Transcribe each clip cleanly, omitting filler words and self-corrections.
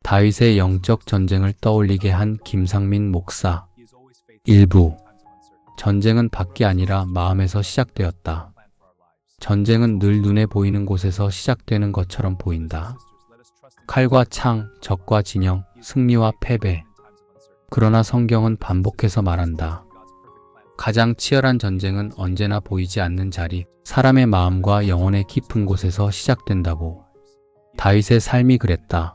다윗의 영적 전쟁을 떠올리게 한 김상민 목사. 일부. 전쟁은 밖이 아니라 마음에서 시작되었다. 전쟁은 늘 눈에 보이는 곳에서 시작되는 것처럼 보인다. 칼과 창, 적과 진영, 승리와 패배. 그러나 성경은 반복해서 말한다. 가장 치열한 전쟁은 언제나 보이지 않는 자리, 사람의 마음과 영혼의 깊은 곳에서 시작된다고. 다윗의 삶이 그랬다.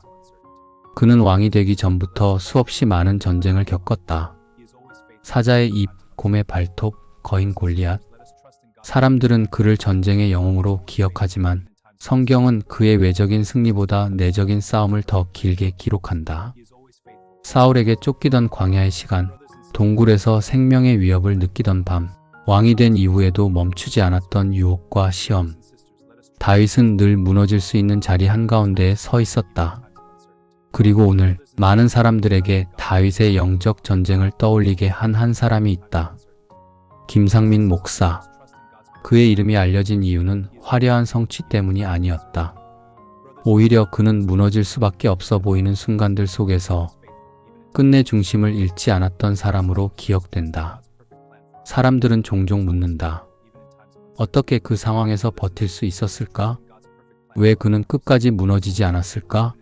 그는 왕이 되기 전부터 수없이 많은 전쟁을 겪었다. 사자의 입, 곰의 발톱, 거인 골리앗. 사람들은 그를 전쟁의 영웅으로 기억하지만 성경은 그의 외적인 승리보다 내적인 싸움을 더 길게 기록한다. 사울에게 쫓기던 광야의 시간, 동굴에서 생명의 위협을 느끼던 밤, 왕이 된 이후에도 멈추지 않았던 유혹과 시험. 다윗은 늘 무너질 수 있는 자리 한가운데에 서 있었다. 그리고 오늘 많은 사람들에게 다윗의 영적 전쟁을 떠올리게 한 한 사람이 있다. 김상민 목사. 그의 이름이 알려진 이유는 화려한 성취 때문이 아니었다. 오히려 그는 무너질 수밖에 없어 보이는 순간들 속에서 끝내 중심을 잃지 않았던 사람으로 기억된다. 사람들은 종종 묻는다. 어떻게 그 상황에서 버틸 수 있었을까? 왜 그는 끝까지 무너지지 않았을까?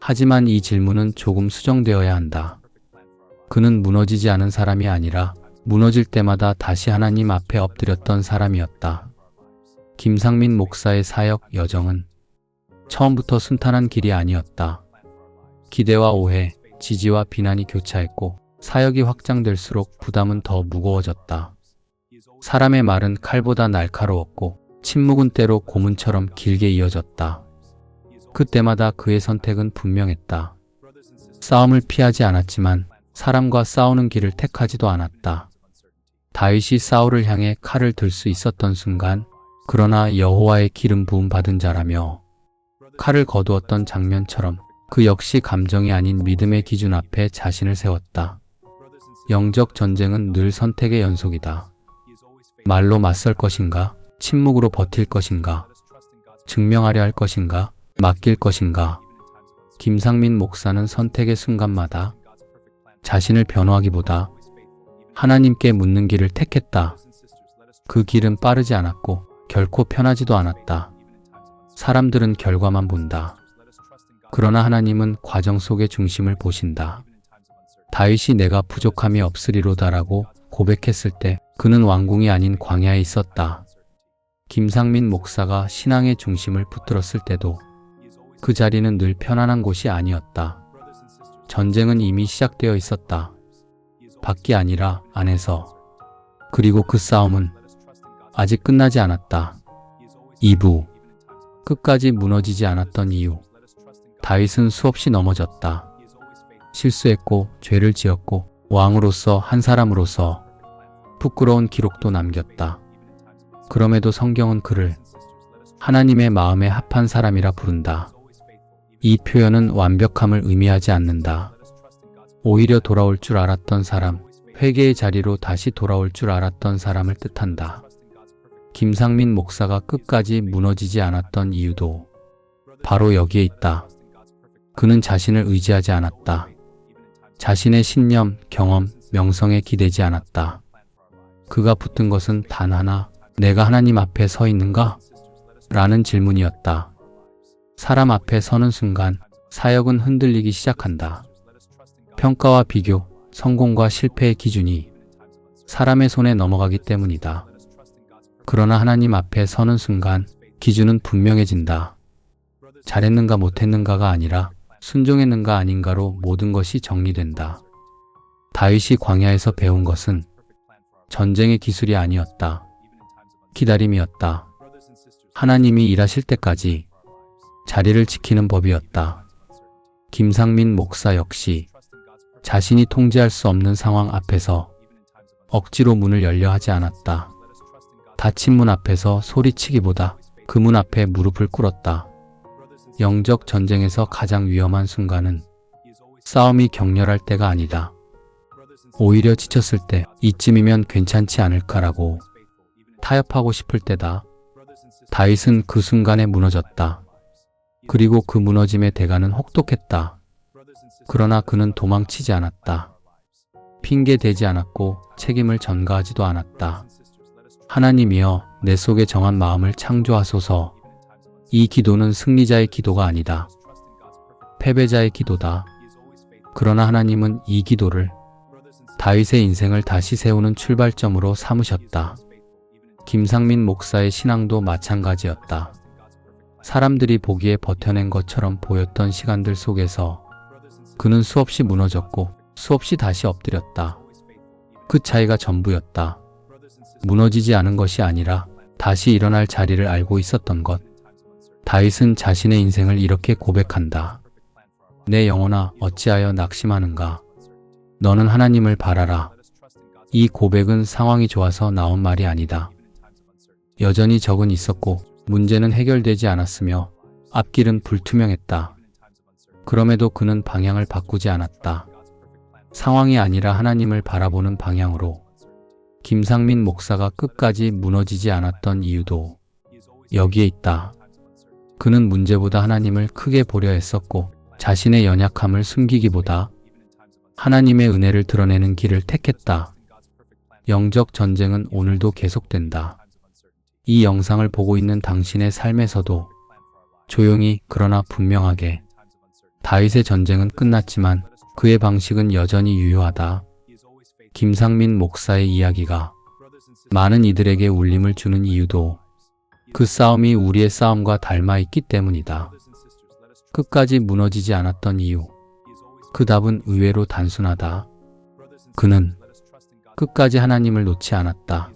하지만 이 질문은 조금 수정되어야 한다. 그는 무너지지 않은 사람이 아니라 무너질 때마다 다시 하나님 앞에 엎드렸던 사람이었다. 김상민 목사의 사역 여정은 처음부터 순탄한 길이 아니었다. 기대와 오해, 지지와 비난이 교차했고 사역이 확장될수록 부담은 더 무거워졌다. 사람의 말은 칼보다 날카로웠고 침묵은 때로 고문처럼 길게 이어졌다. 그때마다 그의 선택은 분명했다. 싸움을 피하지 않았지만 사람과 싸우는 길을 택하지도 않았다. 다윗이 사울을 향해 칼을 들 수 있었던 순간, 그러나 여호와의 기름 부음 받은 자라며 칼을 거두었던 장면처럼 그 역시 감정이 아닌 믿음의 기준 앞에 자신을 세웠다. 영적 전쟁은 늘 선택의 연속이다. 말로 맞설 것인가? 침묵으로 버틸 것인가? 증명하려 할 것인가? 맡길 것인가? 김상민 목사는 선택의 순간마다 자신을 변호하기보다 하나님께 묻는 길을 택했다. 그 길은 빠르지 않았고 결코 편하지도 않았다. 사람들은 결과만 본다. 그러나 하나님은 과정 속의 중심을 보신다. 다윗이 내가 부족함이 없으리로다라고 고백했을 때 그는 왕궁이 아닌 광야에 있었다. 김상민 목사가 신앙의 중심을 붙들었을 때도 그 자리는 늘 편안한 곳이 아니었다. 전쟁은 이미 시작되어 있었다. 밖이 아니라 안에서. 그리고 그 싸움은 아직 끝나지 않았다. 2부. 끝까지 무너지지 않았던 이유. 다윗은 수없이 넘어졌다. 실수했고 죄를 지었고 왕으로서 한 사람으로서 부끄러운 기록도 남겼다. 그럼에도 성경은 그를 하나님의 마음에 합한 사람이라 부른다. 이 표현은 완벽함을 의미하지 않는다. 오히려 돌아올 줄 알았던 사람, 회개의 자리로 다시 돌아올 줄 알았던 사람을 뜻한다. 김상민 목사가 끝까지 무너지지 않았던 이유도 바로 여기에 있다. 그는 자신을 의지하지 않았다. 자신의 신념, 경험, 명성에 기대지 않았다. 그가 붙은 것은 단 하나, 내가 하나님 앞에 서 있는가? 라는 질문이었다. 사람 앞에 서는 순간 사역은 흔들리기 시작한다. 평가와 비교, 성공과 실패의 기준이 사람의 손에 넘어가기 때문이다. 그러나 하나님 앞에 서는 순간 기준은 분명해진다. 잘했는가 못했는가가 아니라 순종했는가 아닌가로 모든 것이 정리된다. 다윗이 광야에서 배운 것은 전쟁의 기술이 아니었다. 기다림이었다. 하나님이 일하실 때까지 자리를 지키는 법이었다. 김상민 목사 역시 자신이 통제할 수 없는 상황 앞에서 억지로 문을 열려 하지 않았다. 닫힌 문 앞에서 소리치기보다 그 문 앞에 무릎을 꿇었다. 영적 전쟁에서 가장 위험한 순간은 싸움이 격렬할 때가 아니다. 오히려 지쳤을 때 이쯤이면 괜찮지 않을까라고 타협하고 싶을 때다. 다윗은 그 순간에 무너졌다. 그리고 그 무너짐의 대가는 혹독했다. 그러나 그는 도망치지 않았다. 핑계 대지 않았고 책임을 전가하지도 않았다. 하나님이여, 내 속에 정한 마음을 창조하소서. 이 기도는 승리자의 기도가 아니다. 패배자의 기도다. 그러나 하나님은 이 기도를 다윗의 인생을 다시 세우는 출발점으로 삼으셨다. 김상민 목사의 신앙도 마찬가지였다. 사람들이 보기에 버텨낸 것처럼 보였던 시간들 속에서 그는 수없이 무너졌고 수없이 다시 엎드렸다. 그 차이가 전부였다. 무너지지 않은 것이 아니라 다시 일어날 자리를 알고 있었던 것. 다윗은 자신의 인생을 이렇게 고백한다. 내 영혼아, 어찌하여 낙심하는가? 너는 하나님을 바라라. 이 고백은 상황이 좋아서 나온 말이 아니다. 여전히 적은 있었고 문제는 해결되지 않았으며 앞길은 불투명했다. 그럼에도 그는 방향을 바꾸지 않았다. 상황이 아니라 하나님을 바라보는 방향으로. 김상민 목사가 끝까지 무너지지 않았던 이유도 여기에 있다. 그는 문제보다 하나님을 크게 보려 했었고 자신의 연약함을 숨기기보다 하나님의 은혜를 드러내는 길을 택했다. 영적 전쟁은 오늘도 계속된다. 이 영상을 보고 있는 당신의 삶에서도 조용히 그러나 분명하게 다윗의 전쟁은 끝났지만 그의 방식은 여전히 유효하다. 김상민 목사의 이야기가 많은 이들에게 울림을 주는 이유도 그 싸움이 우리의 싸움과 닮아 있기 때문이다. 끝까지 무너지지 않았던 이유. 그 답은 의외로 단순하다. 그는 끝까지 하나님을 놓지 않았다.